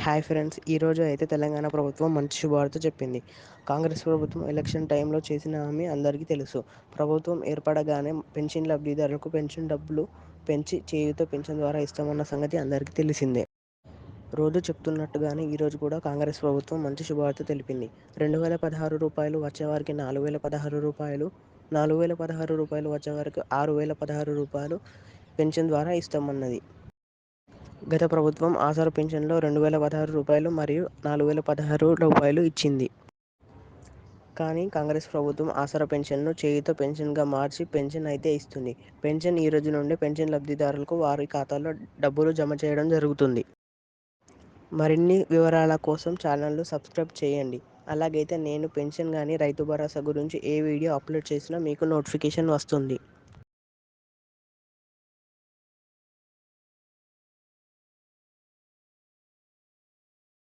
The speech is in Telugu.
హాయ్ ఫ్రెండ్స్, ఈరోజు అయితే తెలంగాణ ప్రభుత్వం మంచి శుభవార్త చెప్పింది. కాంగ్రెస్ ప్రభుత్వం ఎలక్షన్ టైంలో చేసిన హామీ అందరికీ తెలుసు. ప్రభుత్వం ఏర్పడగానే పెన్షన్ లబ్ధిదారులకు పెన్షన్ డబ్బులు పెంచి చేయూత పెన్షన్ ద్వారా ఇస్తామన్న సంగతి అందరికీ తెలిసిందే. రోజు చెప్తున్నట్టుగానే ఈరోజు కూడా కాంగ్రెస్ ప్రభుత్వం మంచి శుభవార్త తెలిపింది. 2016 రూపాయలు వచ్చేవారికి 4016 రూపాయలు, 4016 రూపాయలు వచ్చేవారికి 6016 రూపాయలు పెన్షన్ ద్వారా ఇస్తామన్నది. గత ప్రభుత్వం ఆసరా పింఛన్లో 2016 రూపాయలు మరియు 4016 రూపాయలు ఇచ్చింది. కానీ కాంగ్రెస్ ప్రభుత్వం ఆసరా పెన్షన్ను చేయూత పెన్షన్గా మార్చి పెన్షన్ అయితే ఇస్తుంది. పెన్షన్ ఈ రోజు నుండి పెన్షన్ లబ్ధిదారులకు వారి ఖాతాలో డబ్బులు జమ చేయడం జరుగుతుంది. మరిన్ని వివరాల కోసం ఛానల్ను సబ్స్క్రైబ్ చేయండి. అలాగైతే నేను పెన్షన్ కానీ రైతు భరోసా గురించి ఏ వీడియో అప్లోడ్ చేసినా మీకు నోటిఫికేషన్ వస్తుంది.